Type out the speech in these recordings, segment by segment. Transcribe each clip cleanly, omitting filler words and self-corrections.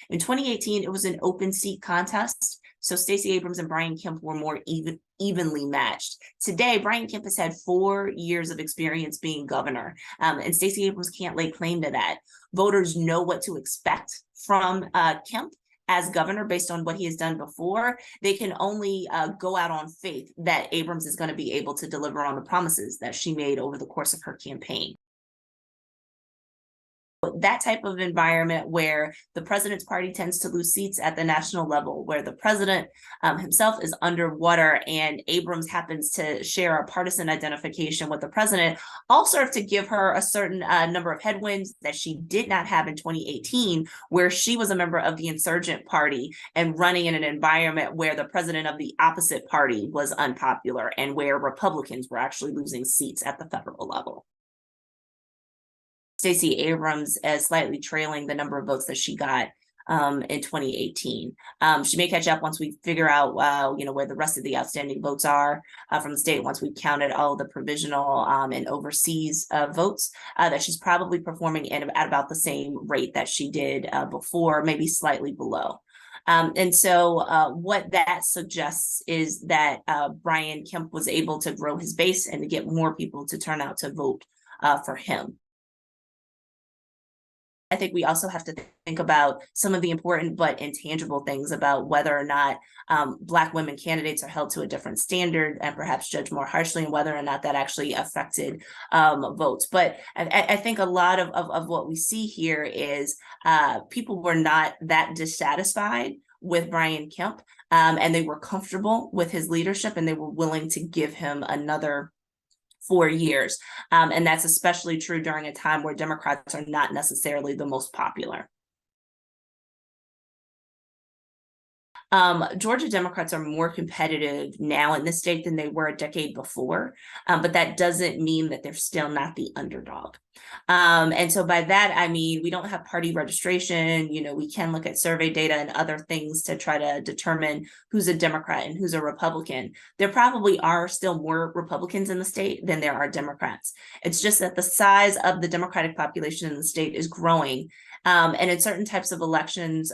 In 2018, it was an open seat contest. So Stacey Abrams and Brian Kemp were more evenly matched. Today, Brian Kemp has had 4 years of experience being governor, and Stacey Abrams can't lay claim to that. Voters know what to expect from Kemp as governor based on what he has done before. They can only go out on faith that Abrams is going to be able to deliver on the promises that she made over the course of her campaign. That type of environment where the president's party tends to lose seats at the national level, where the president himself is underwater and Abrams happens to share a partisan identification with the president, all serve to give her a certain number of headwinds that she did not have in 2018, where she was a member of the insurgent party and running in an environment where the president of the opposite party was unpopular and where Republicans were actually losing seats at the federal level. Stacey Abrams as slightly trailing the number of votes that she got in 2018. She may catch up once we figure out, where the rest of the outstanding votes are from the state. Once we've counted all the provisional and overseas votes, that she's probably performing at about the same rate that she did before, maybe slightly below. And so what that suggests is that Brian Kemp was able to grow his base and to get more people to turn out to vote for him. I think we also have to think about some of the important but intangible things about whether or not Black women candidates are held to a different standard and perhaps judged more harshly, and whether or not that actually affected votes. But I think a lot of what we see here is people were not that dissatisfied with Brian Kemp, and they were comfortable with his leadership, and they were willing to give him another 4 years. And that's especially true during a time where Democrats are not necessarily the most popular. Georgia Democrats are more competitive now in this state than they were a decade before, but that doesn't mean that they're still not the underdog. And so by that, I mean, we don't have party registration. We can look at survey data and other things to try to determine who's a Democrat and who's a Republican. There probably are still more Republicans in the state than there are Democrats. It's just that the size of the Democratic population in the state is growing. And in certain types of elections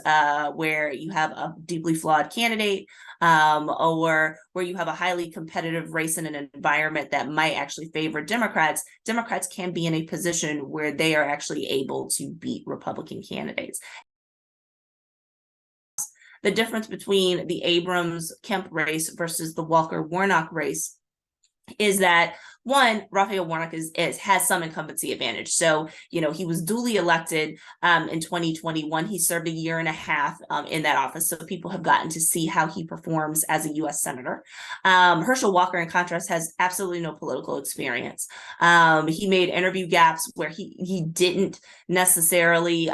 where you have a deeply flawed candidate or where you have a highly competitive race in an environment that might actually favor Democrats, Democrats can be in a position where they are actually able to beat Republican candidates. The difference between the Abrams-Kemp race versus the Walker-Warnock race is that, one, Raphael Warnock has some incumbency advantage. So, he was duly elected in 2021. He served a year and a half in that office. So people have gotten to see how he performs as a U.S. Senator. Herschel Walker, in contrast, has absolutely no political experience. He made interview gaps where he didn't necessarily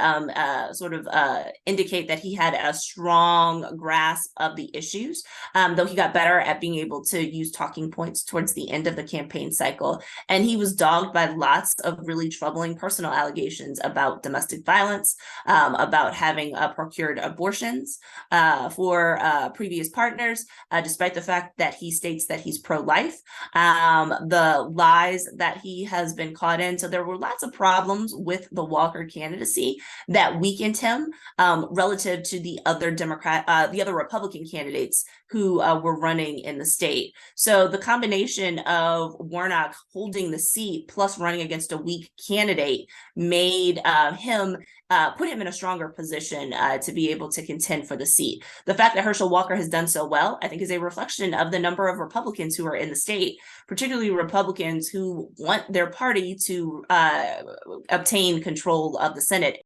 indicate that he had a strong grasp of the issues, though he got better at being able to use talking points towards the end of the campaign cycle. And he was dogged by lots of really troubling personal allegations about domestic violence, about having procured abortions for previous partners, despite the fact that he states that he's pro-life, the lies that he has been caught in. So there were lots of problems with the Walker candidacy that weakened him relative to the other Republican candidates who were running in the state. So the combination of Warnock holding the seat plus running against a weak candidate made put him in a stronger position to be able to contend for the seat. The fact that Herschel Walker has done so well, I think, is a reflection of the number of Republicans who are in the state, particularly Republicans who want their party to obtain control of the Senate.